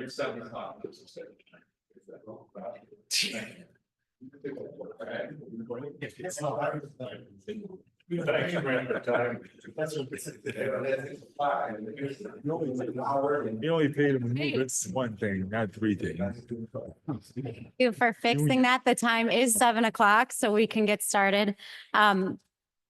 It's 7 o'clock. You only paid him to move it one thing, not three things. Thank you for fixing that. The time is 7 o'clock, so we can get started.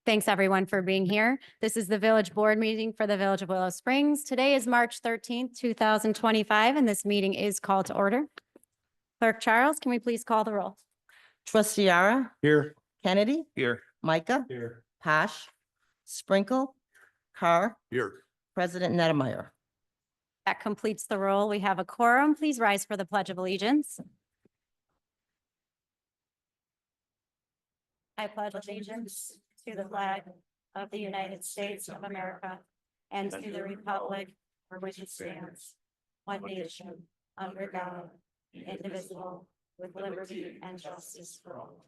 Thanks everyone for being here. This is the village board meeting for the Village of Willow Springs. Today is March 13th, 2025, and this meeting is called to order. Clerk Charles, can we please call the roll? Trustee Yara, Here. Kennedy, Here. Micah, Here. Posh, Sprinkle, Carr, Here. President Nettlemeyer. That completes the roll. We have a quorum. Please rise for the Pledge of Allegiance. I pledge allegiance to the flag of the United States of America and to the republic for which it stands, one nation, under God, indivisible, with liberty and justice for all.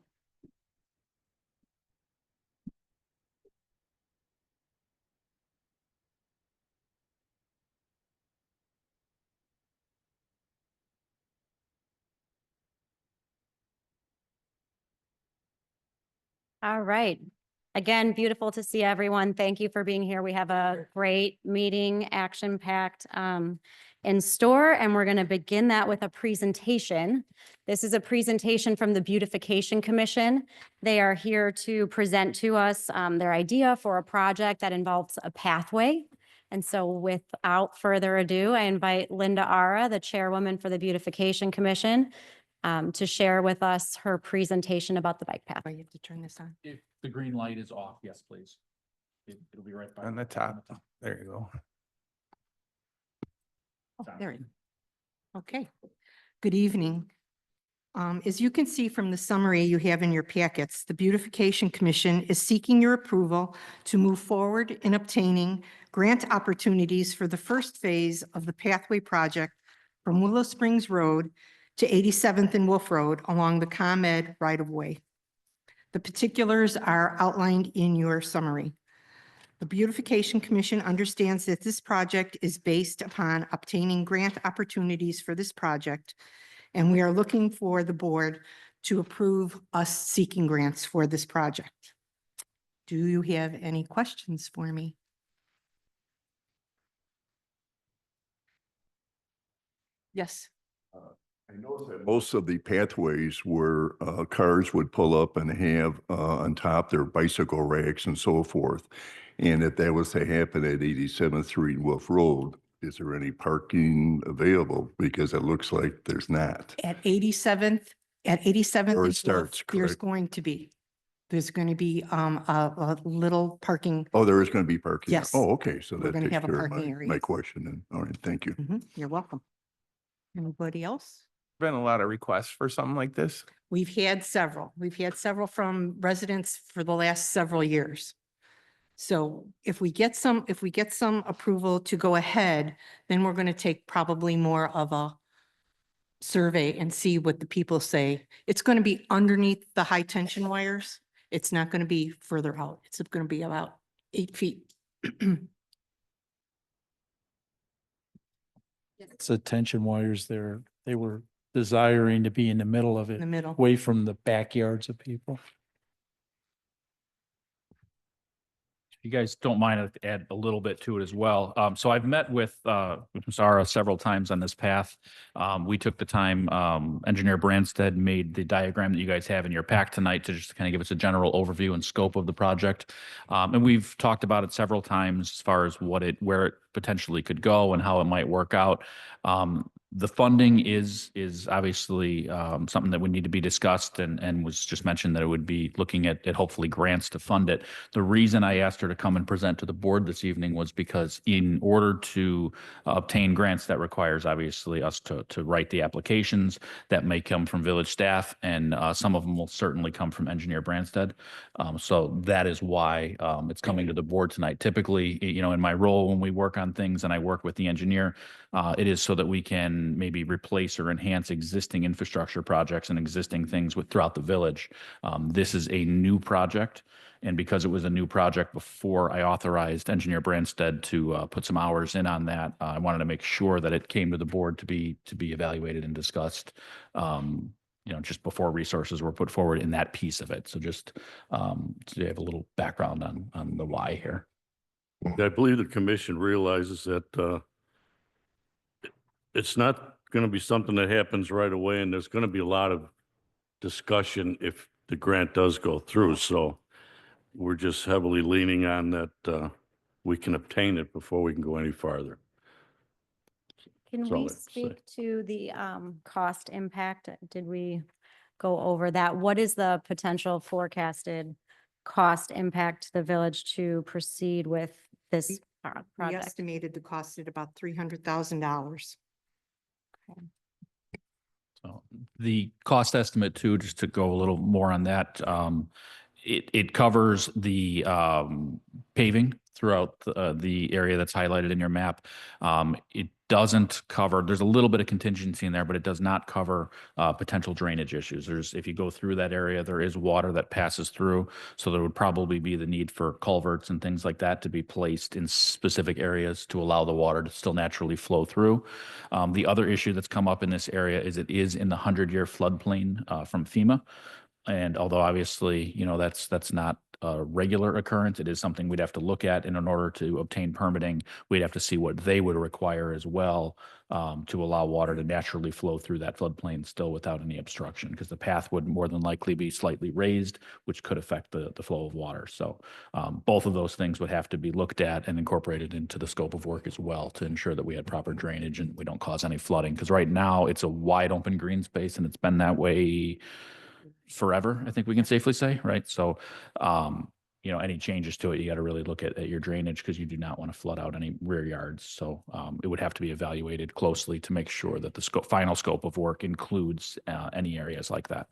All right. Again, beautiful to see everyone. Thank you for being here. We have a great meeting, action-packed in store, and we're going to begin that with a presentation. This is a presentation from the Beautification Commission. They are here to present to us their idea for a project that involves a pathway. And so without further ado, I invite Linda Ara, the chairwoman for the Beautification Commission, to share with us her presentation about the bike path. You have to turn this on. If the green light is off, yes, please. It'll be right by. On the top. There you go. Oh, there it is. Okay, good evening. As you can see from the summary you have in your packets, the Beautification Commission is seeking your approval to move forward in obtaining grant opportunities for the first phase of the Pathway Project from Willow Springs Road to 87th and Wolf Road along the ComEd right-of-way. The particulars are outlined in your summary. The Beautification Commission understands that this project is based upon obtaining grant opportunities for this project, and we are looking for the board to approve us seeking grants for this project. Do you have any questions for me? Yes. I know that most of the pathways where cars would pull up and have on top their bicycle racks and so forth. And if that was to happen at 87th Street and Wolf Road, is there any parking available? Because it looks like there's not. At 87th Where it and Wolf, starts, there's correct? going to be. There's going to be a little parking. Oh, there is going to be parking? Yes. Oh, okay. So We're that gonna takes have a care of parking my area. question then. All right, thank you. You're welcome. Anybody else? Been a lot of requests for something like this. We've had several. We've had several from residents for the last several years. So if we get some approval to go ahead, then we're going to take probably more of a survey and see what the people say. It's going to be underneath the high tension wires. It's not going to be further out. It's going to be about 8 feet. It's the tension wires there. They were desiring to be in the middle of In it, the middle. away from the backyards of people. If you guys don't mind, I'd add a little bit to it as well. So I've met with Sarah several times on this path. We took the time, Engineer Branstad made the diagram that you guys have in your pack tonight to just kind of give us a general overview and scope of the project. And we've talked about it several times as far as where it potentially could go and how it might work out. The funding is obviously something that would need to be discussed and was just mentioned that it would be looking at hopefully grants to fund it. The reason I asked her to come and present to the board this evening was because in order to obtain grants, that requires obviously us to write the applications that may come from village staff, and some of them will certainly come from Engineer Branstad. So that is why it's coming to the board tonight. Typically, in my role when we work on things and I work with the engineer, it is so that we can maybe replace or enhance existing infrastructure projects and existing things throughout the village. This is a new project. And because it was a new project before I authorized Engineer Branstad to put some hours in on that, I wanted to make sure that it came to the board to be evaluated and discussed, just before resources were put forward in that piece of it. So just to have a little background on the why here. I believe the commission realizes that it's not going to be something that happens right away, and there's going to be a lot of discussion if the grant does go through. So we're just heavily leaning on that we can obtain it before we can go any farther. Can That's all we I have to say. speak to the cost impact? Did we go over that? What is the potential forecasted cost impact to the village to proceed with this We project? estimated the cost at about $300,000. So the cost estimate too, just to go a little more on that, it covers the paving throughout the area that's highlighted in your map. It doesn't cover, there's a little bit of contingency in there, but it does not cover potential drainage issues. If you go through that area, there is water that passes through. So there would probably be the need for culverts and things like that to be placed in specific areas to allow the water to still naturally flow through. The other issue that's come up in this area is it is in the 100-year floodplain from FEMA. And although obviously, that's not a regular occurrence, it is something we'd have to look at. And in order to obtain permitting, we'd have to see what they would require as well to allow water to naturally flow through that floodplain still without any obstruction, because the path would more than likely be slightly raised, which could affect the flow of water. So both of those things would have to be looked at and incorporated into the scope of work as well to ensure that we had proper drainage and we don't cause any flooding. Because right now it's a wide open green space and it's been that way forever, I think we can safely say, right? So, any changes to it, you got to really look at your drainage, because you do not want to flood out any rear yards. So it would have to be evaluated closely to make sure that the final scope of work includes any areas like that.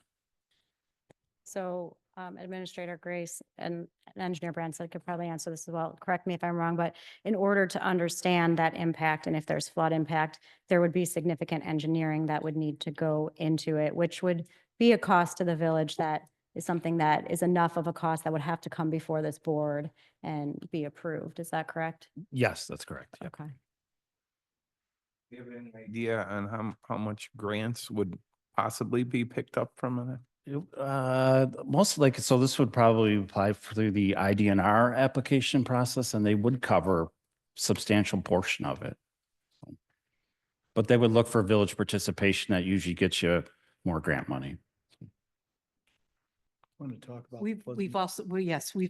So Administrator Grace and Engineer Branstad could probably answer this as well. Correct me if I'm wrong, but in order to understand that impact and if there's flood impact, there would be significant engineering that would need to go into it, which would be a cost to the village. That is something that is enough of a cost that would have to come before this board and be approved. Is that correct? Yes, that's correct. Yep. Okay. Do you have any idea on how much grants would possibly be picked up from it? Most like, so this would probably apply through the IDNR application process, and they would cover substantial portion of it. But they would look for village participation. That usually gets you more grant money. Want to talk about. We've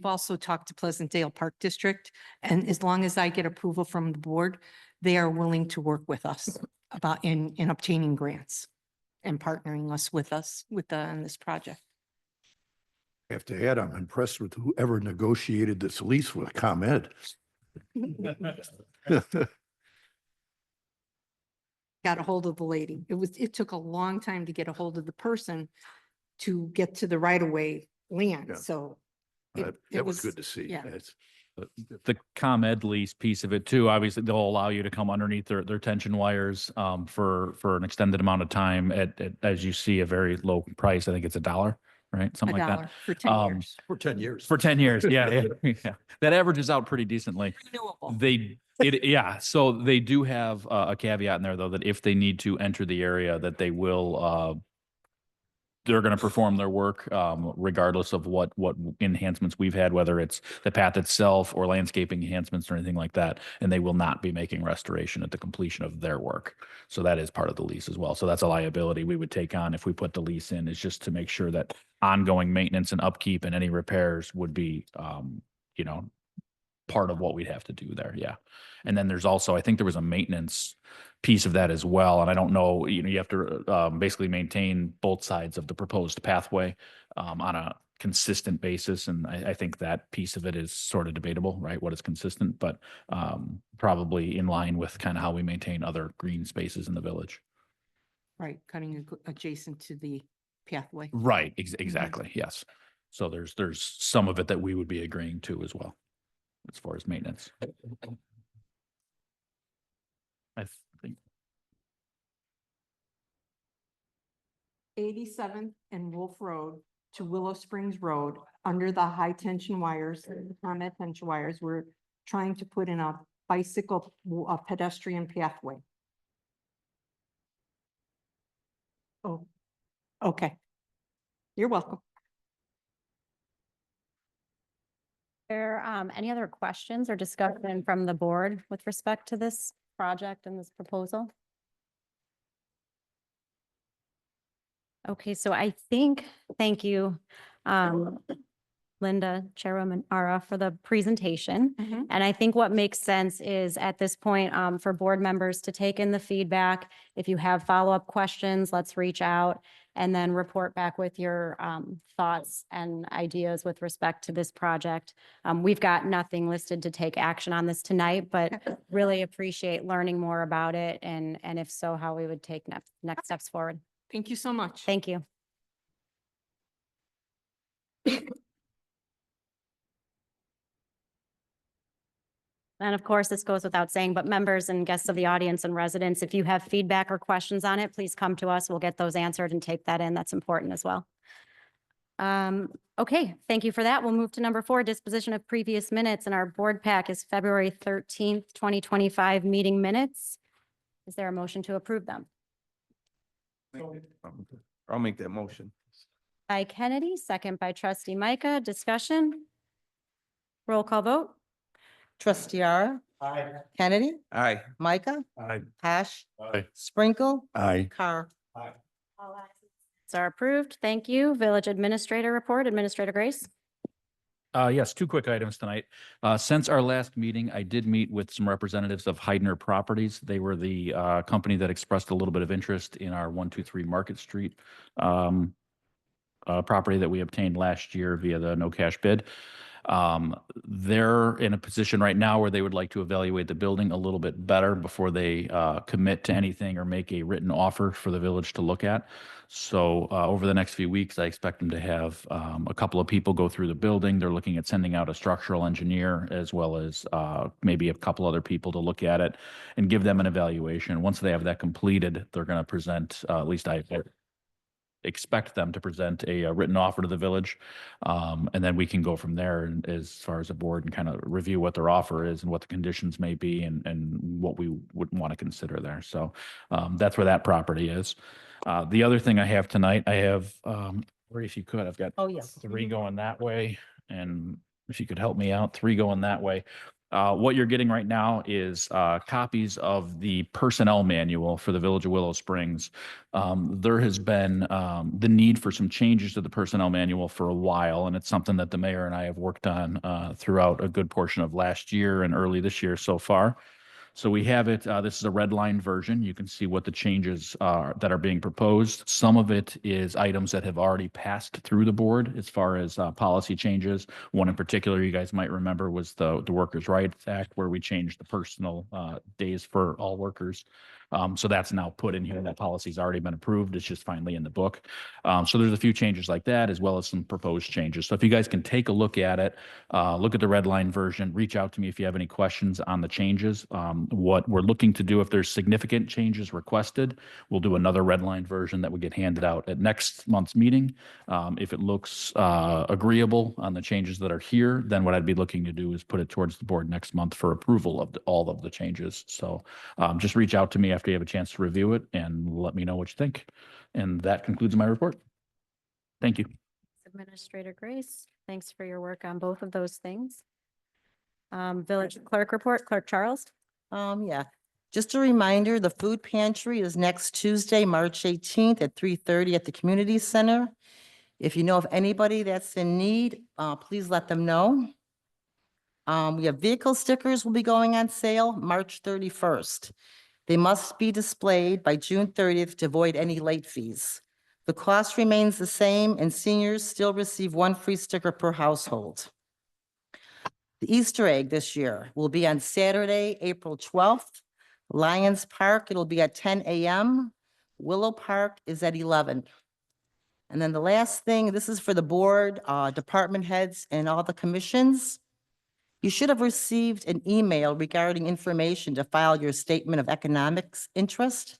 also talked to Pleasantdale Park District, and as long as I get approval from the board, they are willing to work with us about in obtaining grants and partnering with us on this project. I have to add, I'm impressed with whoever negotiated this lease with ComEd. Got a hold of the lady. It took a long time to get a hold of the person to get to the right of way land. Yeah. So That was good to see. yeah. That's- The ComEd lease piece of it too, obviously they'll allow you to come underneath their tension wires for an extended amount of time at, as you see, a very low price. I think it's $1, right? Something like that. $1 for 10 years. For 10 years. For 10 years. Yeah. Yeah. That averages out pretty decently. Renewable. So they do have a caveat in there though, that if they need to enter the area, that they will, they're going to perform their work regardless of what enhancements we've had, whether it's the path itself or landscaping enhancements or anything like that. And they will not be making restoration at the completion of their work. So that is part of the lease as well. So that's a liability we would take on if we put the lease in, is just to make sure that ongoing maintenance and upkeep and any repairs would be, part of what we'd have to do there. Yeah. And then there's also, I think there was a maintenance piece of that as well. And I don't know, you have to basically maintain both sides of the proposed pathway on a consistent basis. And I think that piece of it is sort of debatable, right? What is consistent, but probably in line with kind of how we maintain other green spaces in the village. Right, cutting adjacent to the pathway. Right. Exactly. Yes. So there's some of it that we would be agreeing to as well, as far as maintenance. I think 87 and Wolf Road to Willow Springs Road under the high tension wires, high tension wires. We're trying to put in a bicycle, a pedestrian pathway. Oh, okay. You're welcome. There, any other questions or discussion from the board with respect to this project and this proposal? Okay, so I think, thank you, Linda, Chairwoman Ara, for the presentation. And I think what makes sense is at this point, for board members to take in the feedback. If you have follow-up questions, let's reach out and then report back with your thoughts and ideas with respect to this project. We've got nothing listed to take action on this tonight, but really appreciate learning more about it and if so, how we would take next steps forward. Thank you so much. Thank you. And of course, this goes without saying, but members and guests of the audience and residents, if you have feedback or questions on it, please come to us. We'll get those answered and take that in. That's important as well. Okay, thank you for that. We'll move to number 4, disposition of previous minutes, and our board pack is February 13th, 2025 meeting minutes. Is there a motion to approve them? I'll make that motion. By Kennedy, second by trustee Micah. Discussion? Roll call vote? Trustee Ara. Aye. Kennedy, Aye. Micah, Aye. Cash, Aye. Sprinkle, Aye. Carr. Are approved. Thank you. Village Administrator report, Administrator Grace. Yes, 2 quick items tonight. Since our last meeting, I did meet with some representatives of Heidner Properties. They were the company that expressed a little bit of interest in our 123 Market Street property that we obtained last year via the no cash bid. They're in a position right now where they would like to evaluate the building a little bit better before they commit to anything or make a written offer for the village to look at. So over the next few weeks, I expect them to have a couple of people go through the building. They're looking at sending out a structural engineer as well as maybe a couple other people to look at it and give them an evaluation. Once they have that completed, they're going to present, at least I expect them to present a written offer to the village. And then we can go from there as far as a board and kind of review what their offer is and what the conditions may be and what we would want to consider there. So that's where that property is. The other thing I have tonight, I have, or if you could, I've got Oh, yes. 3 going that way. And if you could help me out, 3 going that way. What you're getting right now is copies of the personnel manual for the Village of Willow Springs. There has been the need for some changes to the personnel manual for a while, and it's something that the mayor and I have worked on throughout a good portion of last year and early this year so far. So we have it, this is a red line version. You can see what the changes are that are being proposed. Some of it is items that have already passed through the board as far as policy changes. One in particular you guys might remember was the Workers' Rights Act, where we changed the personal days for all workers. So that's now put in here. That policy's already been approved. It's just finally in the book. So there's a few changes like that, as well as some proposed changes. So if you guys can take a look at it, look at the red line version, reach out to me if you have any questions on the changes. What we're looking to do, if there's significant changes requested, we'll do another red line version that would get handed out at next month's meeting. If it looks agreeable on the changes that are here, then what I'd be looking to do is put it towards the board next month for approval of all of the changes. So just reach out to me after you have a chance to review it and let me know what you think. And that concludes my report. Thank you. Administrator Grace, thanks for your work on both of those things. Village Clerk report, Clerk Charles. Yeah, just a reminder, the food pantry is next Tuesday, March 18th at 3:30 at the community center. If you know of anybody that's in need, please let them know. We have vehicle stickers will be going on sale March 31st. They must be displayed by June 30th to avoid any late fees. The cost remains the same and seniors still receive 1 free sticker per household. The Easter egg this year will be on Saturday, April 12th. Lions Park, it'll be at 10 a.m. Willow Park is at 11. And then the last thing, this is for the board, department heads and all the commissions. You should have received an email regarding information to file your statement of economics interest.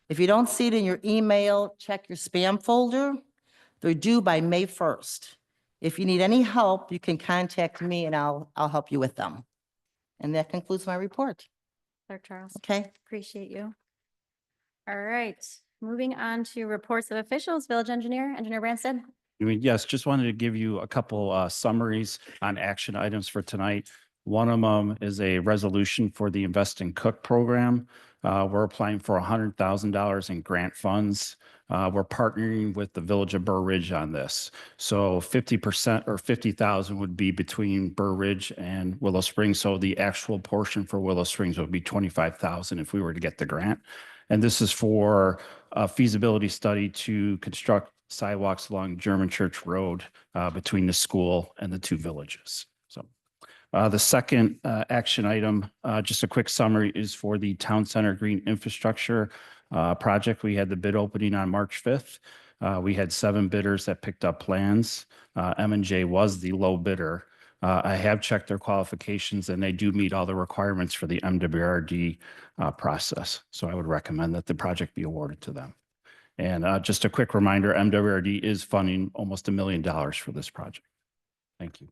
If you don't see it in your email, check your spam folder. They're due by May 1st. If you need any help, you can contact me and I'll help you with them. And that concludes my report. Clerk Charles. Okay? Appreciate you. All right, moving on to reports of officials, Village Engineer, Engineer Branstad. I mean, yes, just wanted to give you a couple summaries on action items for tonight. One of them is a resolution for the Invest in Cook program. We're applying for $100,000 in grant funds. We're partnering with the Village of Burr Ridge on this. So 50% or 50,000 would be between Burr Ridge and Willow Springs. So the actual portion for Willow Springs would be 25,000 if we were to get the grant. And this is for a feasibility study to construct sidewalks along German Church Road between the school and the two villages. So the second action item, just a quick summary, is for the Town Center Green Infrastructure project. We had the bid opening on March 5th. We had 7 bidders that picked up plans. M&J was the low bidder. I have checked their qualifications and they do meet all the requirements for the MWRD process. So I would recommend that the project be awarded to them. And just a quick reminder, MWRD is funding almost $1 million for this project. Thank you.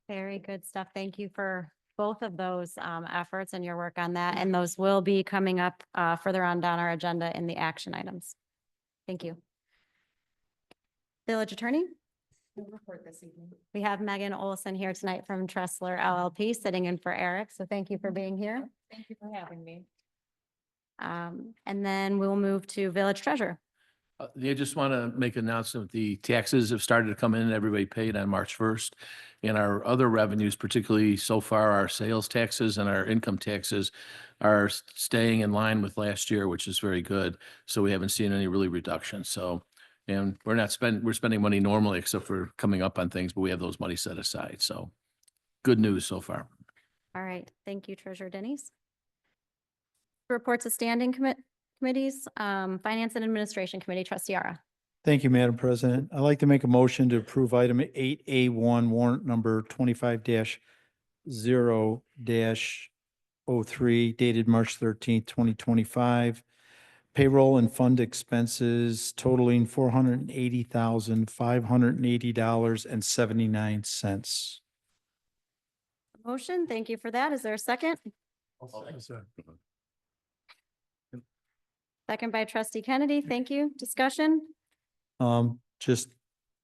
Very good stuff. Thank you for both of those efforts and your work on that. And those will be coming up further on down our agenda in the action items. Thank you. Village Attorney? Report this evening. We have Megan Olson here tonight from Tressler LLP sitting in for Eric. So thank you for being here. Thank you for having me. And then we'll move to Village Treasurer. I just want to make an announcement. The taxes have started to come in. Everybody paid on March 1st. And our other revenues, particularly so far, our sales taxes and our income taxes are staying in line with last year, which is very good. So we haven't seen any really reduction. So, and we're spending money normally except for coming up on things, but we have those money set aside. So good news so far. All right. Thank you, Treasurer Denny's. Reports of standing committees, Finance and Administration Committee, Trustee Ara. Thank you, Madam President. I'd like to make a motion to approve item 8A1 warrant number 25-0-03 dated March 13th, 2025. Payroll and fund expenses totaling $480,580.79. Motion. Thank you for that. Is there a second? Second by Trustee Kennedy. Thank you. Discussion? Just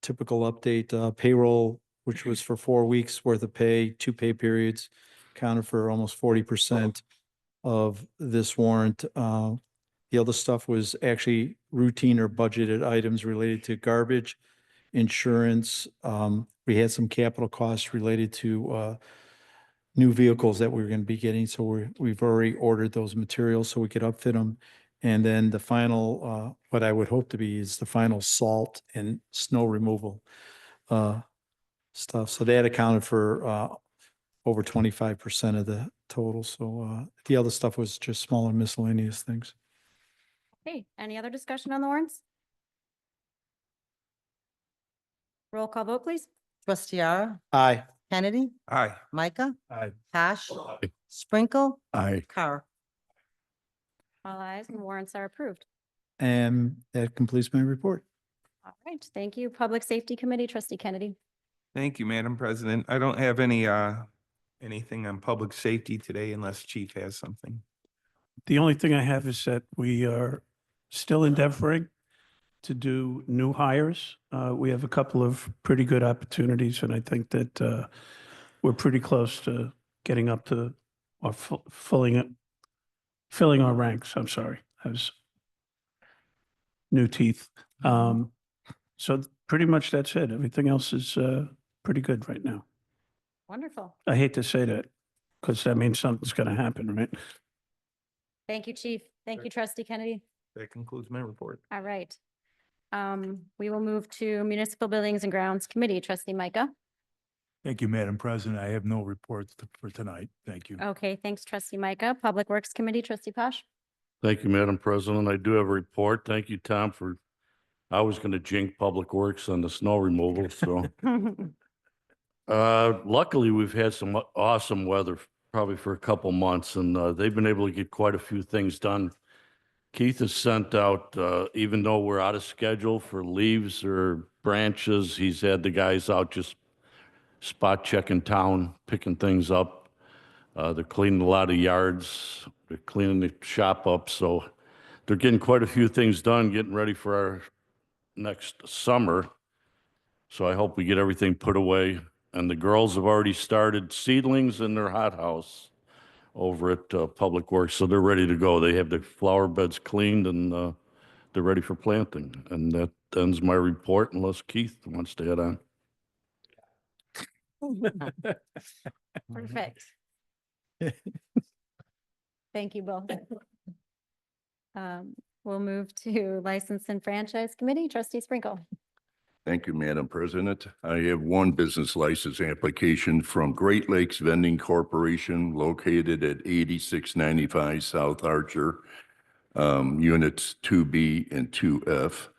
typical update, payroll, which was for 4 weeks worth of pay, 2 pay periods, accounted for almost 40% of this warrant. The other stuff was actually routine or budgeted items related to garbage, insurance. We had some capital costs related to new vehicles that we were going to be getting. So we've already ordered those materials so we could upfit them. And then the final, what I would hope to be is the final salt and snow removal stuff. So that accounted for over 25% of the total. So the other stuff was just smaller miscellaneous things. Okay, any other discussion on the warrants? Roll call vote, please. Trustee Ara, Aye. Kennedy, Aye. Micah, Aye. Tosh, Sprinkle, Aye. Carr. All ayes and warrants are approved. And that completes my report. All right, thank you. Public Safety Committee, Trustee Kennedy. Thank you, Madam President. I don't have anything on public safety today unless Chief has something. The only thing I have is that we are still endeavoring to do new hires. We have a couple of pretty good opportunities, and I think that we're pretty close to getting up to or filling our ranks. I'm sorry, I was new teeth. So pretty much that's it. Everything else is pretty good right now. Wonderful. I hate to say that because that means something's going to happen, right? Thank you, Chief. Thank you, Trustee Kennedy. That concludes my report. All right. We will move to Municipal Buildings and Grounds Committee, Trustee Micah. Thank you, Madam President. I have no reports for tonight. Thank you. Okay, thanks, Trustee Micah. Public Works Committee, Trustee Posh. Thank you, Madam President. I do have a report. Thank you, Tom, for, I was going to jinx Public Works on the snow removal, so. Luckily, we've had some awesome weather probably for a couple months, and they've been able to get quite a few things done Keith has sent out, even though we're out of schedule for leaves or branches, he's had the guys out just spot checking town, picking things up. They're cleaning a lot of yards, they're cleaning the shop up, so they're getting quite a few things done, getting ready for our next summer. So I hope we get everything put away. And the girls have already started seedlings in their hothouse over at Public Works, so they're ready to go. They have the flower beds cleaned and they're ready for planting. And that ends my report unless Keith wants to add on. Perfect. Thank you both. We'll move to License and Franchise Committee. Trustee Sprinkle. Thank you, Madam President. I have one business license application from Great Lakes Vending Corporation located at 8695 South Archer, units 2B and 2F.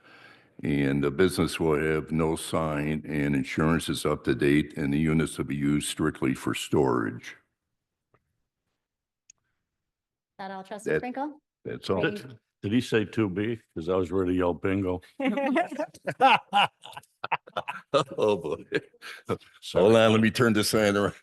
And the business will have no sign and insurance is up to date and the units will be used strictly for storage. That all, Trustee That- Sprinkle? That's all. Ready? Did he say 2B? Because I was ready to yell bingo. Oh, boy. Hold on, let me turn the sign around.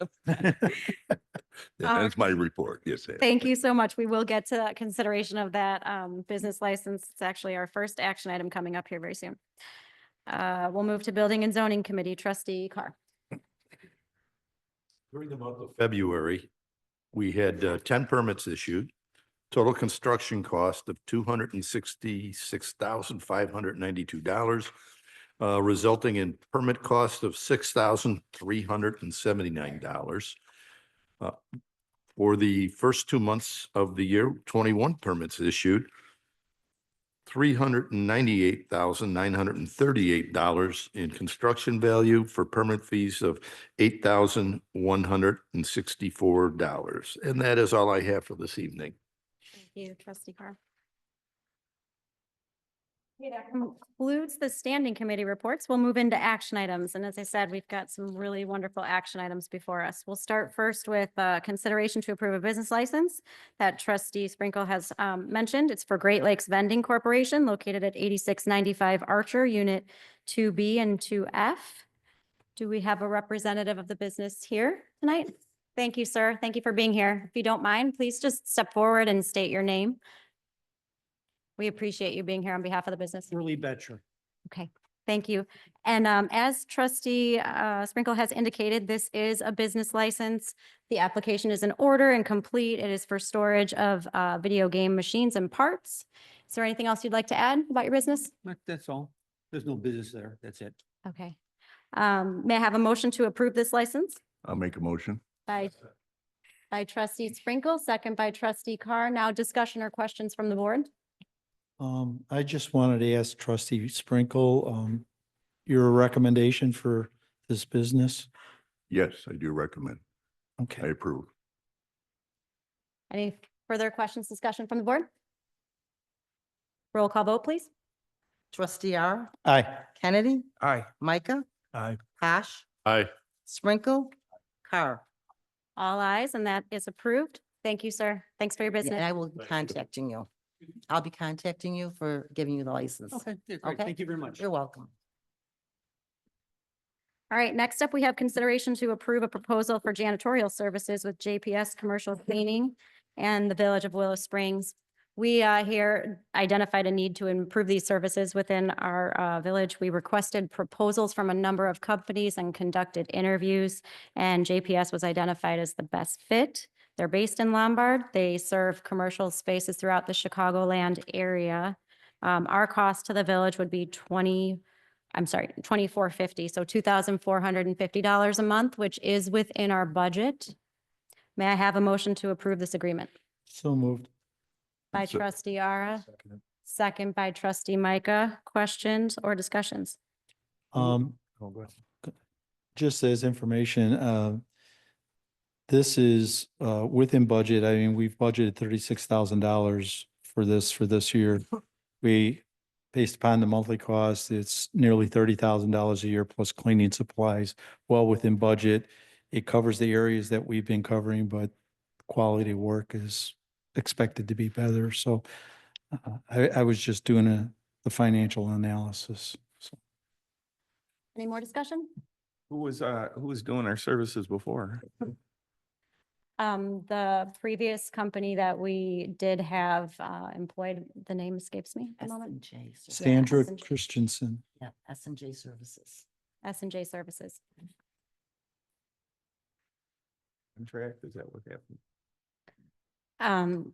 That's my report. Yes. sir. Thank you so much. We will get to that consideration of that business license. It's actually our first action item coming up here very soon. We'll move to Building and Zoning Committee. Trustee Carr. During the month of February, we had 10 permits issued. Total construction cost of $266,592, resulting in permit cost of $6,379. For the first 2 months of the year, 21 permits issued, $398,938 in construction value for permit fees of $8,164. And that is all I have for this evening. Thank you, Trustee Carr. Okay, that concludes the standing committee reports. We'll move into action items. And as I said, we've got some really wonderful action items before us. We'll start first with consideration to approve a business license that Trustee Sprinkle has mentioned. It's for Great Lakes Vending Corporation located at 8695 Archer, Unit 2B and 2F. Do we have a representative of the business here tonight? Thank you, sir. Thank you for being here. If you don't mind, please just step forward and state your name. We appreciate you being here on behalf of the business. Shirley Betcher. Okay, thank you. And as Trustee Sprinkle has indicated, this is a business license. The application is in order and complete. It is for storage of video game machines and parts. Is there anything else you'd like to add about your business? That's all. There's no business there. That's it. Okay. May I have a motion to approve this license? I'll make a motion. By Trustee Sprinkle, second by Trustee Carr. Now discussion or questions from the board? I just wanted to ask Trustee Sprinkle, your recommendation for this business? Yes, I do recommend. I Okay. approve. Any further questions, discussion from the board? Roll call vote, please. Trustee R, Aye. Kennedy, Aye. Micah, Aye. Posh, Aye. Sprinkle, Carr. All ayes, and that is approved. Thank you, sir. Thanks for your Yeah, And business. I will be contacting you. I'll be contacting you for giving you the license. Okay, yeah, great. Okay. Thank you very much. You're welcome. All right, next up, we have consideration to approve a proposal for janitorial services with JPS Commercial Cleaning and the Village of Willow Springs. We here identified a need to improve these services within our village. We requested proposals from a number of companies and conducted interviews, and JPS was identified as the best fit. They're based in Lombard. They serve commercial spaces throughout the Chicagoland area. Our cost to the village would be $2,450, so $2,450 a month, which is within our budget. May I have a motion to approve this agreement? So moved. By So- Trustee Ara, second by Trustee Micah. Questions or discussions? Just as information, this is within budget. I mean, we've budgeted $36,000 for this year. We, based upon the monthly cost, it's nearly $30,000 a year plus cleaning supplies, well within budget. It covers the areas that we've been covering, but quality of work is expected to be better. So I was just doing the financial analysis. So Any more discussion? Who was doing our services before? The previous company that we did have employed, the name escapes me at the moment. S&J. Sandra S&J. Christensen. Yeah, S&J Services. S&J Services. Contract, is that what happened?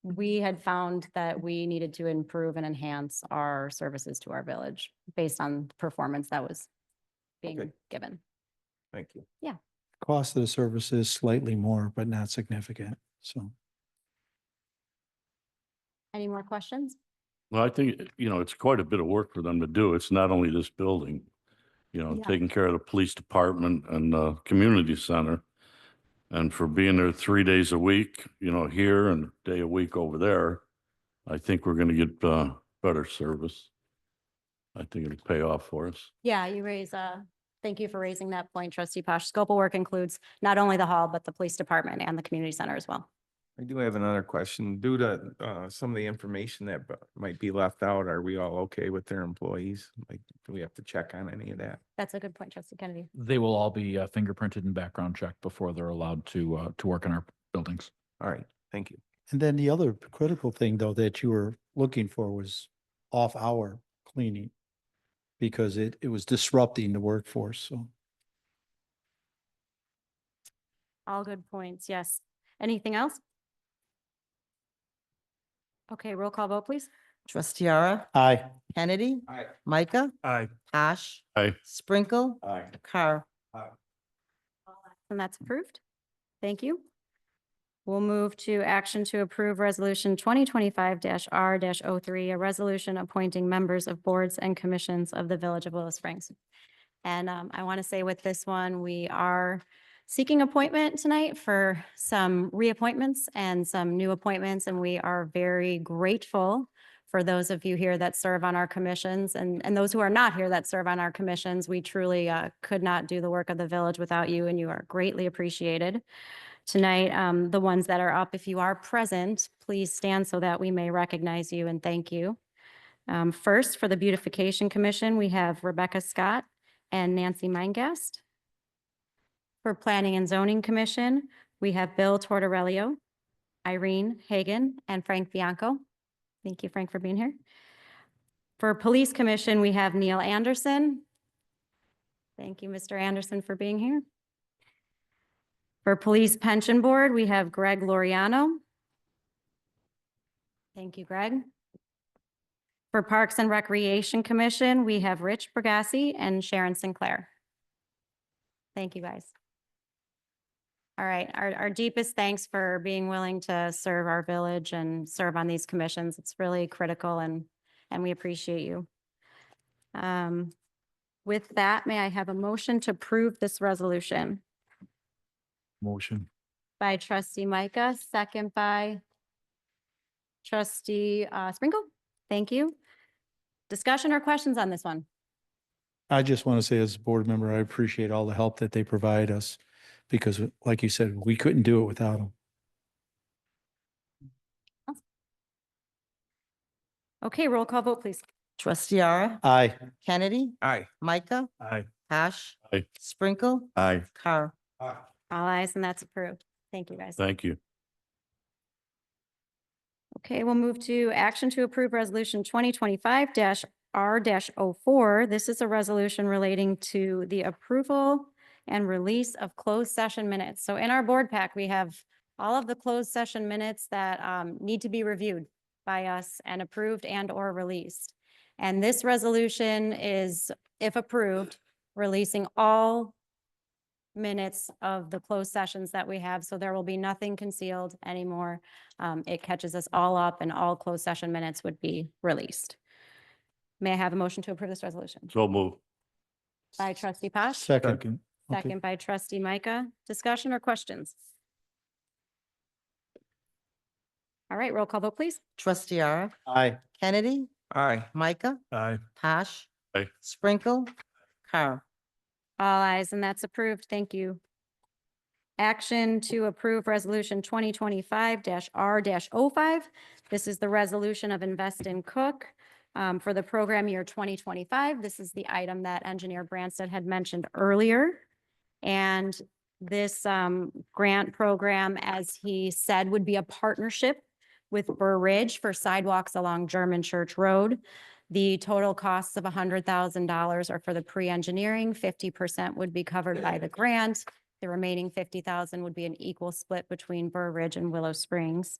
We had found that we needed to improve and enhance our services to our village based on the performance that was being Okay. given. Thank you. Cost of the service is slightly more, but not significant. So Any more questions? Well, I think, it's quite a bit of work for them to do. It's not only this building, Yeah. taking care of the police department and the community center. And for being there 3 days a week, here and a day a week over there, I think we're going to get better service. I think it'll pay off for us. Yeah, thank you for raising that point, trustee Posh. Scope of work includes not only the hall, but the police department and the community center as well. I do have another question. Due to some of the information that might be left out, are we all okay with their employees? Like, do we have to check on any of that? That's a good point, trustee Kennedy. They will all be fingerprinted and background checked before they're allowed to work in our buildings. All right, thank you. and then the other critical thing though that you were looking for was off-hour cleaning because it was disrupting the workforce. So All good points, yes. Anything else? Okay, roll call vote, please. Trustee Ara, aye. Kennedy, Aye. Micah, Aye. Tosh, Aye. Sprinkle, Aye. Carr. And that's approved. Thank you. We'll move to action to approve Resolution 2025-R-03, a resolution appointing members of boards and commissions of the Village of Willow Springs. And I want to say with this one, we are seeking appointment tonight for some reappointments and some new appointments, and we are very grateful for those of you here that serve on our commissions and those who are not here that serve on our commissions. We truly could not do the work of the village without you, and you are greatly appreciated. Tonight, the ones that are up, if you are present, please stand so that we may recognize you and thank you. First, for the Beautification Commission, we have Rebecca Scott and Nancy Meingast. For Planning and Zoning Commission, we have Bill Tortorello, Irene Hagan, and Frank Bianco. Thank you, Frank, for being here. For Police Commission, we have Neil Anderson. Thank you, Mr. Anderson, for being here. For Police Pension Board, we have Greg Loriano. Thank you, Greg. For Parks and Recreation Commission, we have Rich Bergassi and Sharon Sinclair. Thank you, guys. All right, our deepest thanks for being willing to serve our village and serve on these commissions. It's really critical and we appreciate you. With that, may I have a motion to approve this resolution? Motion. By trustee Micah, second by trustee Sprinkle. Thank you. Discussion or questions on this one? I just want to say as a board member, I appreciate all the help that they provide us because like you said, we couldn't do it without them. Okay, roll call vote, please. Trustee Ara, Aye. Kennedy, Aye. Micah, Aye. Tosh, Aye. Sprinkle, Aye. Carr. All ayes, and that's approved. Thank you, guys. Thank you. Okay, we'll move to action to approve Resolution 2025-R-04. This is a resolution relating to the approval and release of closed session minutes. So in our board pack, we have all of the closed session minutes that need to be reviewed by us and approved and or released. And this resolution is, if approved, releasing all minutes of the closed sessions that we have. So there will be nothing concealed anymore. It catches us all up and all closed session minutes would be released. May I have a motion to approve this resolution? So move. By trustee Posh, Second. Okay. second by trustee Micah. Discussion or questions? All right, roll call vote, please. Trustee Ara, Aye. Kennedy, Aye. Micah, Aye. Tosh. Aye. Sprinkle, Carr. All ayes, and that's approved. Thank you. Action to approve Resolution 2025-R-05. This is the resolution of Invest in Cook for the program year 2025. This is the item that Engineer Branstad had mentioned earlier. And this grant program, as he said, would be a partnership with Burr Ridge for sidewalks along German Church Road. The total costs of $100,000 are for the pre-engineering. 50% would be covered by the grant. The remaining 50,000 would be an equal split between Burr Ridge and Willow Springs.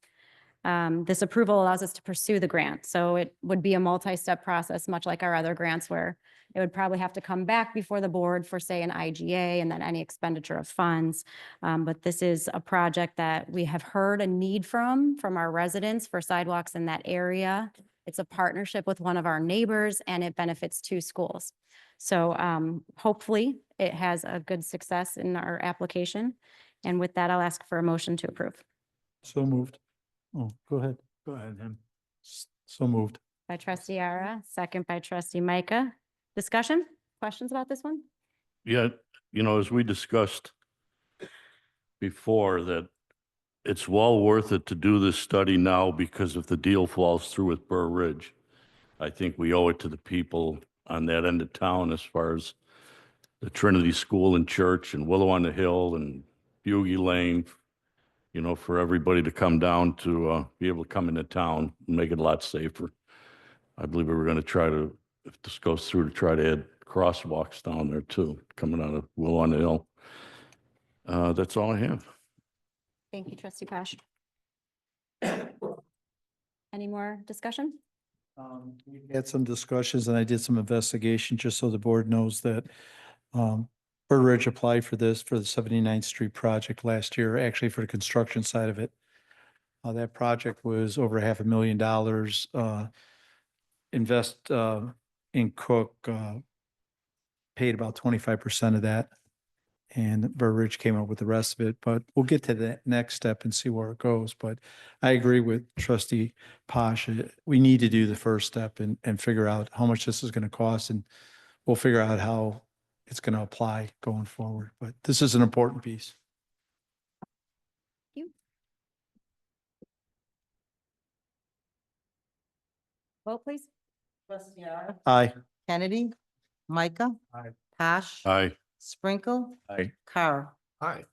This approval allows us to pursue the grant. So it would be a multi-step process, much like our other grants, where it would probably have to come back before the board for, say, an IGA and then any expenditure of funds. But this is a project that we have heard a need from our residents for sidewalks in that area. It's a partnership with one of our neighbors and it benefits 2 schools. So hopefully it has a good success in our application. And with that, I'll ask for a motion to approve. So moved. Oh, go ahead. Go ahead, Tim. So moved. By trustee Ara, second by trustee Micah. Discussion? Questions about this one? Yeah, you know, as we discussed before, that it's well worth it to do this study now, because if the deal falls through with Burr Ridge, I think we owe it to the people on that end of town, as far as the Trinity School and Church and Willow on the Hill and Bugie Lane, you know, for everybody to come down to be able to come into town and make it a lot safer. I believe we were going to try to, if this goes through, to try to add crosswalks down there too, coming out of Willow on the Hill. That's all I have. Thank you, trustee Pash. Any more discussion? We had some discussions and I did some investigation just so the board knows that Burr Ridge applied for this for the 79th Street project last year, actually for the construction side of it. That project was over $500,000. Invest in Cook paid about 25% of that. And Burr Ridge came up with the rest of it, but we'll get to the next step and see where it goes. But I agree with trustee Pash. We need to do the first step and figure out how much this is going to cost, and we'll figure out how it's going to apply going forward. But this is an important piece. Thank you. Vote, please. Trustee Ara, Aye. Kennedy, Micah. Aye. Pash. Aye. Sprinkle. Aye. Carr. Aye.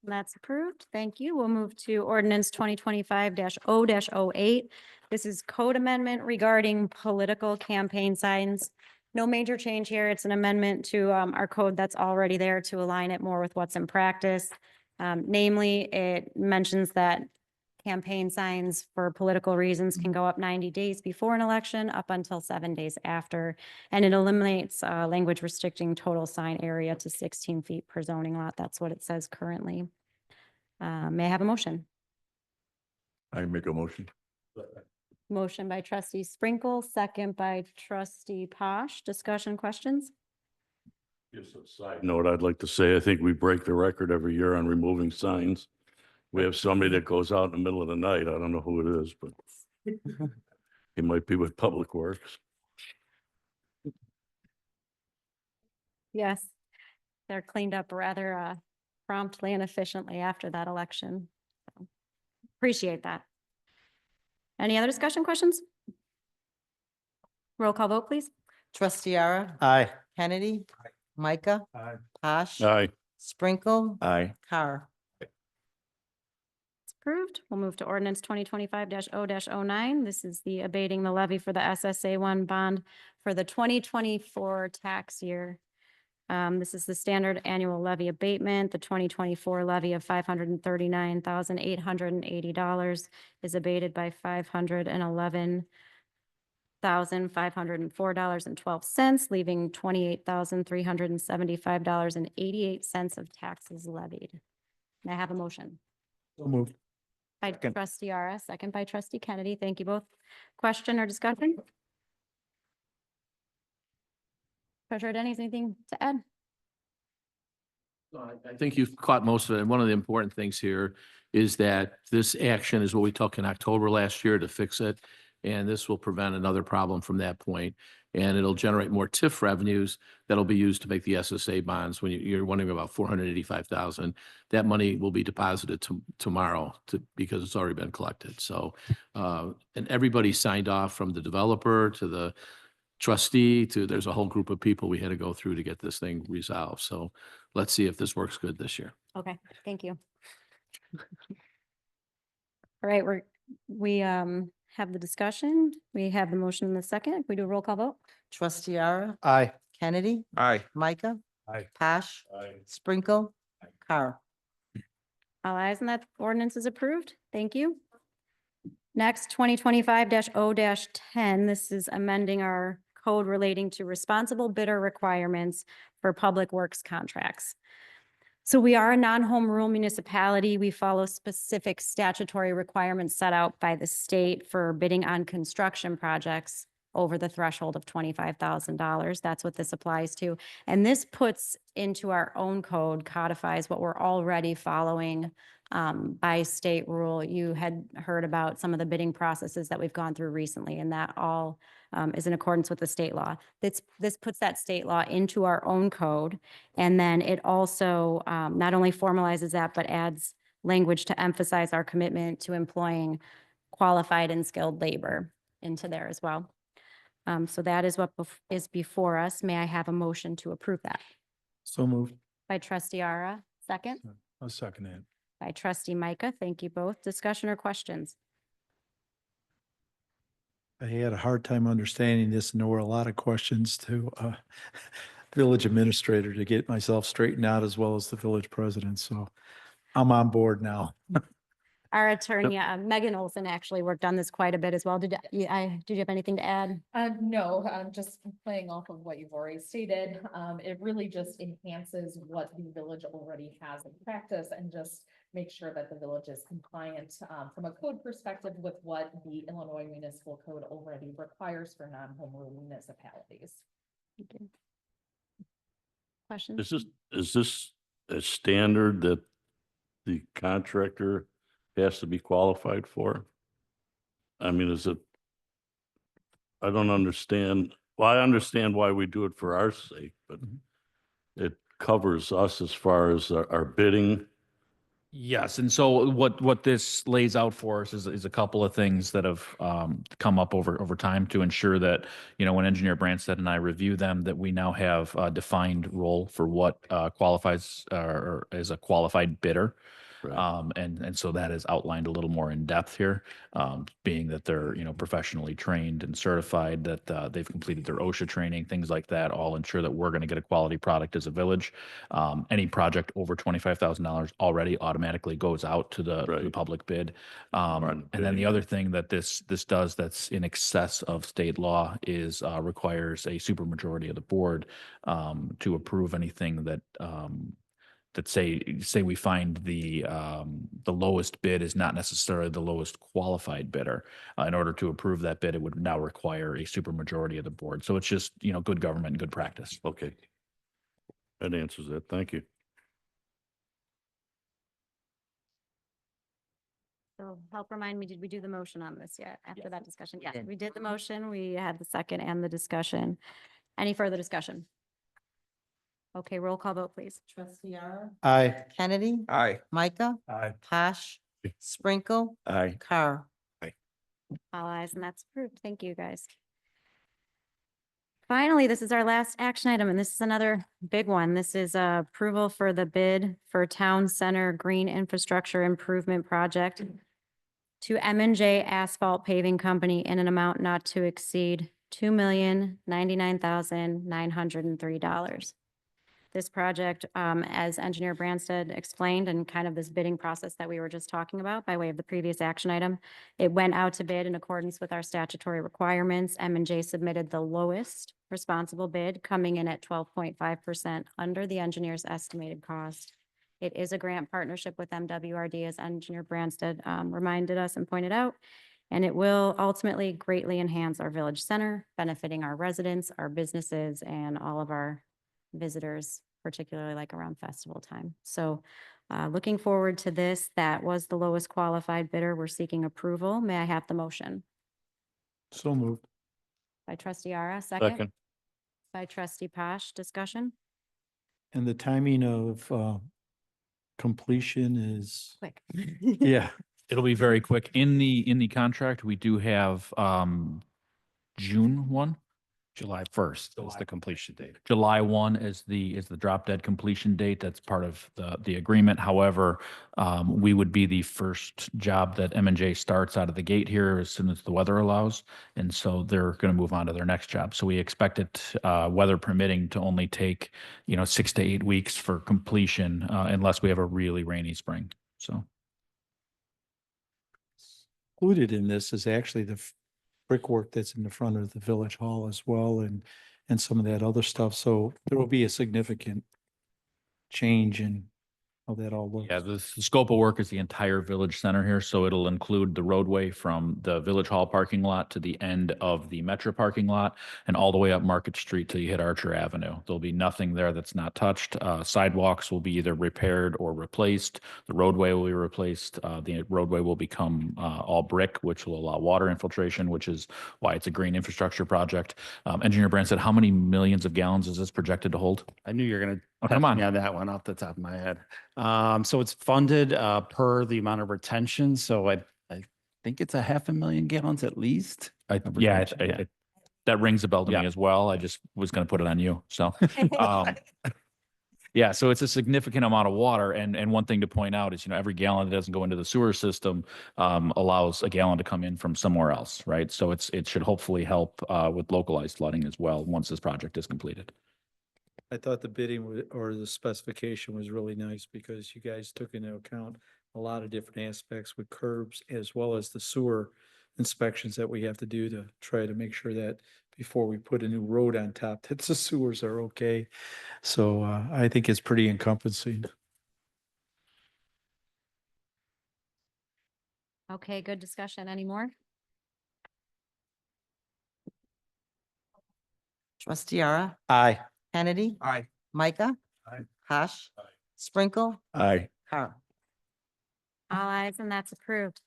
That's approved. Thank you. We'll move to ordinance 2025-0-08. This is code amendment regarding political campaign signs. No major change here. It's an amendment to our code that's already there to align it more with what's in practice. Namely, it mentions that campaign signs for political reasons can go up 90 days before an election, up until 7 days after. And it eliminates language restricting total sign area to 16 feet per zoning lot. That's what it says currently. May I have a motion? I make a motion. Motion by trustee Sprinkle, second by trustee Posh. Discussion, questions? Just a side note, I'd like to say, I think we break the record every year on removing signs. We have somebody that goes out in the middle of the night. I don't know who it is, but he might be with Public Works. Yes, they're cleaned up rather promptly and efficiently after that election. So, appreciate that. Any other discussion, questions? Roll call vote, please. Trustee Ara, Aye. Kennedy, Micah. Aye. Pash. Aye. Sprinkle. Aye. Carr. It's approved. We'll move to ordinance 2025-0-09. This is the abating the levy for the SSA1 bond for the 2024 tax year. This is the standard annual levy abatement. The 2024 levy of $539,880 is abated by $511,504.12, leaving $28,375.88 of taxes levied. May I have a motion? So moved. By Second. trustee Ara, second by trustee Kennedy. Thank you both. Question or discussion? Treasurer Denny's, anything to add? I think you've caught most of it. And one of the important things here is that this action is what we took in October last year to fix it. And this will prevent another problem from that point. And it'll generate more TIF revenues that'll be used to make the SSA bonds. When you're wondering about 485,000, that money will be deposited tomorrow because it's already been collected. So, and everybody signed off from the developer to the trustee there's a whole group of people we had to go through to get this thing resolved. So let's see if this works good this year. Okay, thank you. All right, we have the discussion. We have the motion in the second. Can we do a roll call vote? Trustee Ara, Aye. Kennedy, Aye. Micah, Aye. Posh, Sprinkle, Carr. All ayes and that ordinance is approved. Thank you. Next, 2025-0-10, this is amending our code relating to responsible bidder requirements for public works contracts. So we are a non-home rule municipality. We follow specific statutory requirements set out by the state for bidding on construction projects over the threshold of $25,000. That's what this applies to. And this puts into our own code, codifies what we're already following by state rule. You had heard about some of the bidding processes that we've gone through recently, and that all is in accordance with the state law. This puts that state law into our own code. And then it also not only formalizes that, but adds language to emphasize our commitment to employing qualified and skilled labor into there as well. So that is what is before us. May I have a motion to approve that? So moved. By trustee Ara, second. I'll second that. By trustee Micah. Thank you both. Discussion or questions? I had a hard time understanding this, and there were a lot of questions to village administrator to get myself straightened out, as well as the village president. So I'm on board now. Our attorney, Megan Olson, actually worked on this quite a bit as well. Did you have anything to add? No, just playing off of what you've already stated. It really just enhances what the village already has in practice and just make sure that the village is compliant from a code perspective with what the Illinois Municipal Code already requires for non-home rule municipalities. Thank you. Questions? Is this a standard that the contractor has to be qualified for? I mean, is it? I don't understand. Well, I understand why we do it for our sake, but it covers us as far as our bidding. Yes, and so what this lays out for us is a couple of things that have come up over time to ensure that, when Engineer Branstad and I review them, that we now have a defined role for what qualifies or is a qualified bidder. Right. And so that is outlined a little more in depth here, being that they're, professionally trained and certified, that they've completed their OSHA training, things like that, all ensure that we're going to get a quality product as a village. Any project over $25,000 already automatically goes out to the public bid. And then the other thing that this does that's in excess of state law is requires a supermajority of the board to approve anything that that say we find the lowest bid is not necessarily the lowest qualified bidder. In order to approve that bid, it would now require a supermajority of the board. So it's just, good government and good practice. Okay. That answers that. Thank you. So help remind me, did we do the motion on this yet after that discussion? Yes, we did the motion. We had the second and the discussion. Any further discussion? Okay, roll call vote, please. Trustee Ara, Aye. Kennedy, Aye. Micah, Aye. Posh, Sprinkle, Aye. Carr. All ayes, and that's approved. Thank you, guys. Finally, this is our last action item, and this is another big one. This is approval for the bid for Town Center Green Infrastructure Improvement Project to M&J Asphalt Paving Company in an amount not to exceed $2,099,903. This project, as Engineer Branstad explained, and kind of this bidding process that we were just talking about by way of the previous action item, it went out to bid in accordance with our statutory requirements. M&J submitted the lowest responsible bid, coming in at 12.5% under the engineer's estimated cost. It is a grant partnership with MWRD, as Engineer Branstad reminded us and pointed out, and it will ultimately greatly enhance our village center, benefiting our residents, our businesses, and all of our visitors, particularly like around festival time. So looking forward to this. That was the lowest qualified bidder. We're seeking approval. May I have the motion? So moved. By trustee Ara, second. Second. By trustee Posh, discussion? And the timing of completion is, Quick. yeah, It'll be very quick. In the contract, we do have June 1. July 1st is the completion date. July 1 is the drop dead completion date. That's part of the agreement. However, we would be the first job that M&J starts out of the gate here as soon as the weather allows. And so they're going to move on to their next job. So we expect it, weather permitting, to only take, 6 to 8 weeks for completion, unless we have a really rainy spring. So. included in this is actually the brickwork that's in the front of the village hall as well, and some of that other stuff. So there will be a significant change in how that all looks. Yeah, the scope of work is the entire village center here, so it'll include the roadway from the village hall parking lot to the end of the Metro parking lot and all the way up Market Street till you hit Archer Avenue. There'll be nothing there that's not touched. Sidewalks will be either repaired or replaced. The roadway will be replaced. The roadway will become all brick, which will allow water infiltration, which is why it's a green infrastructure project. Engineer Brand said, how many millions of gallons is this projected to hold? I knew you were going to Oh, come on. on that one off the top of my head. So it's funded per the amount of retention. So I think it's 500,000 gallons at least. of Yeah, retention, that rings a bell to Yeah. me as well. I just was going to put it on you. So, yeah, so it's a significant amount of water. And one thing to point out is, every gallon that doesn't go into the sewer system allows a gallon to come in from somewhere else, right? So it should hopefully help with localized flooding as well once this project is completed. I thought the bidding or the specification was really nice because you guys took into account a lot of different aspects with curbs as well as the sewer inspections that we have to do to try to make sure that before we put a new road on top, that the sewers are okay. So I think it's pretty encompassing. Okay, good discussion. Any more? Trustee Ara, Aye. Kennedy, Aye. Micah. Aye. Posh. Sprinkle, Aye. Carl. All ayes, and that's approved.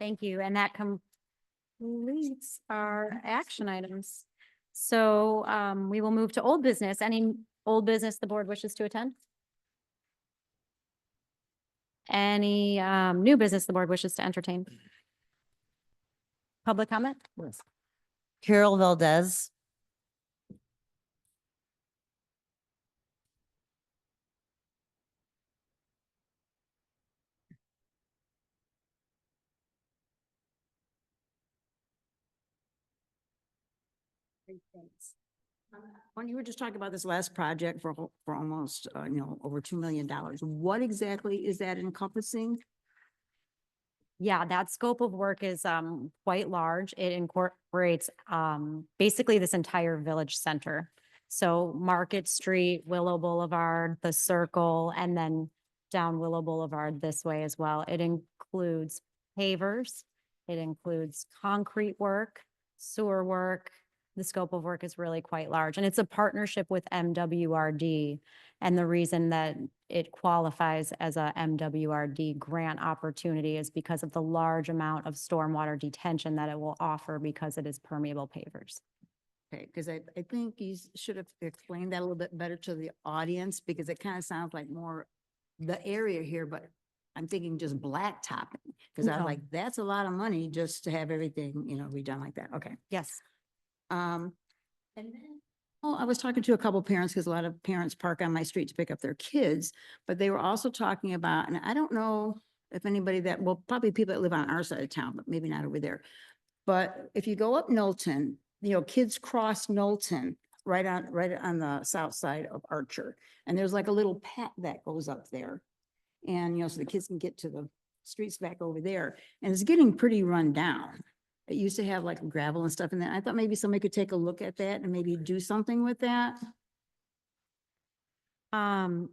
Thank you. And that completes our action items. So we will move to old business. Any old business the board wishes to attend? Any new business the board wishes to entertain? Public comment? Carol Valdez. When you were just talking about this last project for almost, over $2 million, what exactly is that encompassing? Yeah, that scope of work is quite large. It incorporates basically this entire village center. So Market Street, Willow Boulevard, the Circle, and then down Willow Boulevard this way as well. It includes pavers. It includes concrete work, sewer work. The scope of work is really quite large, and it's a partnership with MWRD. And the reason that it qualifies as a MWRD grant opportunity is because of the large amount of stormwater detention that it will offer because it is permeable pavers. Okay, because I think you should have explained that a little bit better to the audience, because it kind of sounds like more the area here, but I'm thinking just blacktopping, because I was No. like, that's a lot of money just to have everything, redone like that. Okay. Yes. And then, I was talking to a couple parents, because a lot of parents park on my street to pick up their kids, but they were also talking about, and I don't know if anybody probably people that live on our side of town, but maybe not over there. But if you go up Knowlton, kids cross Knowlton right on the south side of Archer. And there's like a little path that goes up there. And, so the kids can get to the streets back over there. And it's getting pretty run down. It used to have like gravel and stuff in there. I thought maybe somebody could take a look at that and maybe do something with that.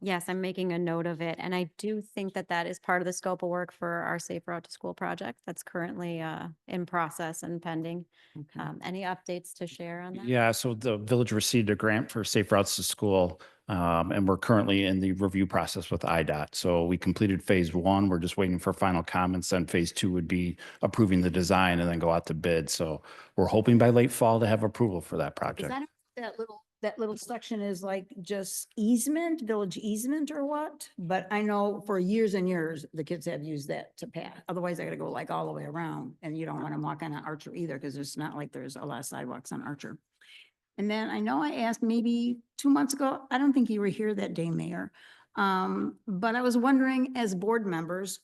Yes, I'm making a note of it, and I do think that that is part of the scope of work for our Safe Route to School project that's currently in process and pending. Okay. Any updates to share on that? Yeah, so the village received a grant for Safe Routes to School And we're currently in the review process with IDOT. So we completed phase one. We're just waiting for final comments. Then phase two would be approving the design and then go out to bid. So we're hoping by late fall to have approval for that Is project. that little section is like just easement, village easement or what? But I know for years and years, the kids have used that to pass. Otherwise, I gotta go like all the way around and you don't want to walk on Archer either because it's not like there's a lot of sidewalks on Archer. And then I know I asked maybe 2 months ago, I don't think you were here that day, Mayor. But I was wondering as board members,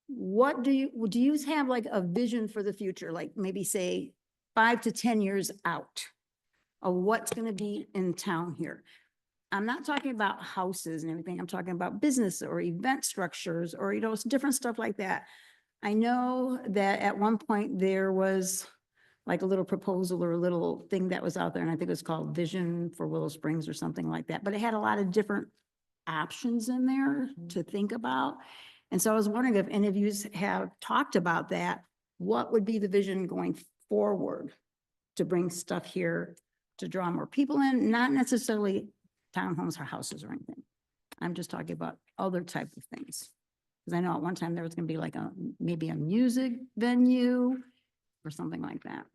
what do you have like a vision for the future? Like maybe say 5 to 10 years out of what's going to be in town here? I'm not talking about houses and everything. I'm talking about business or event structures or, different stuff like that. I know that at one point there was like a little proposal or a little thing that was out there, and I think it was called Vision for Willow Springs or something like that, but it had a lot of different options in there to think about. And so I was wondering if any of you have talked about that, what would be the vision going forward to bring stuff here to draw more people in, not necessarily townhomes or houses or anything. I'm just talking about other type of things. Because I know at one time there was going to be like maybe a music venue or something like that.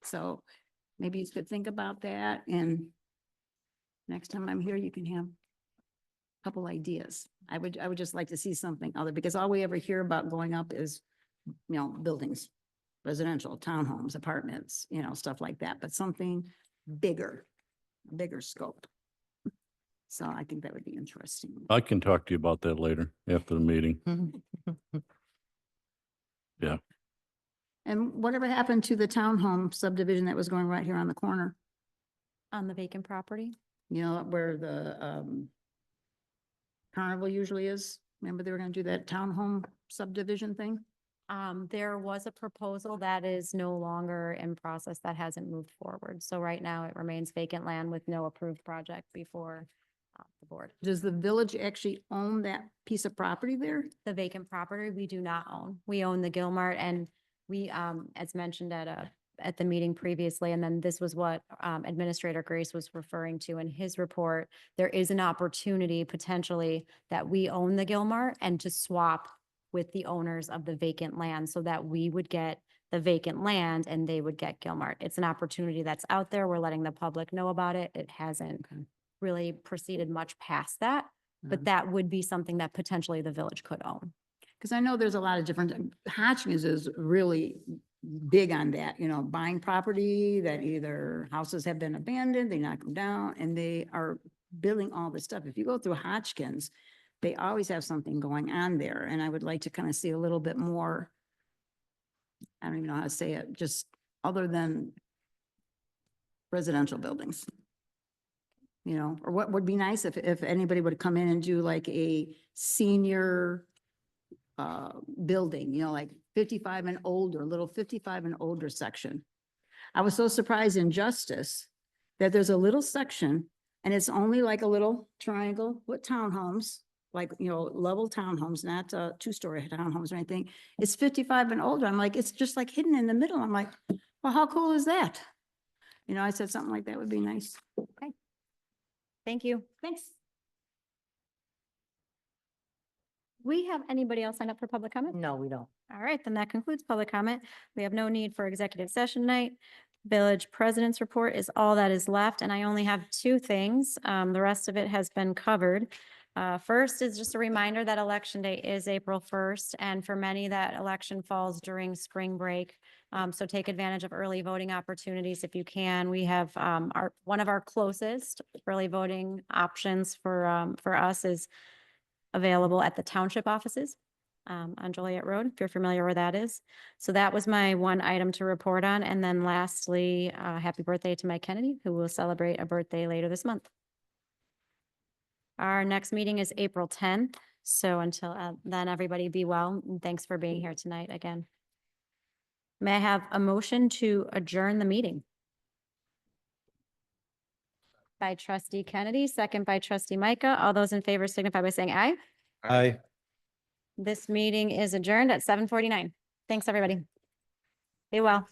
So maybe you could think about that, and next time I'm here, you can have a couple ideas. I would just like to see something other, because all we ever hear about going up is, buildings, residential, townhomes, apartments, stuff like that, but something bigger scope. So I think that would be interesting. I can talk to you about that later after the meeting. Yeah. And whatever happened to the townhome subdivision that was going right here on the corner? On the vacant property? Where the carnival usually is? Remember they were gonna do that townhome subdivision thing? There was a proposal that is no longer in process, that hasn't moved forward. So right now it remains vacant land with no approved project before the board. Does the village actually own that piece of property there? The vacant property, we do not own. We own the Gilmart, and we, as mentioned at the meeting previously, and then this was what Administrator Grace was referring to in his report. There is an opportunity potentially that we own the Gilmart and to swap with the owners of the vacant land so that we would get the vacant land and they would get Gilmart. It's an opportunity that's out there. We're letting the public know about it. It hasn't really proceeded much past that, but that would be something that potentially the village could own. Because I know there's a lot of different, Hotchkiss is really big on that, buying property that either houses have been abandoned, they knock them down, and they are building all this stuff. If you go through Hotchkiss, they always have something going on there, and I would like to kind of see a little bit more, I don't even know how to say it, just other than residential buildings. Or what would be nice if anybody would come in and do like a senior building, like 55 and older, little 55 and older section. I was so surprised in Justice that there's a little section and it's only like a little triangle with townhomes, like, level townhomes, not two-story townhomes or anything. It's 55 and older. I'm like, it's just like hidden in the middle. I'm like, well, how cool is that? I said something like that would be nice. Okay. Thank you. Thanks. We have anybody else sign up for public comment? No, we don't. All right, then that concludes public comment. We have no need for executive session night. Village President's report is all that is left, and I only have two things. The rest of it has been covered. First is just a reminder that Election Day is April 1st, and for many that election falls during spring break. So take advantage of early voting opportunities if you can. We have one of our closest early voting options for us is available at the township offices on Joliet Road, if you're familiar where that is. So that was my one item to report on. And then lastly, happy birthday to Mike Kennedy, who will celebrate a birthday later this month. Our next meeting is April 10th. So until then, everybody be well. And thanks for being here tonight again. May I have a motion to adjourn the meeting? By trustee Kennedy, second by trustee Micah. All those in favor signify by saying aye. Aye. This meeting is adjourned at 7:49. Thanks, everybody. Be well.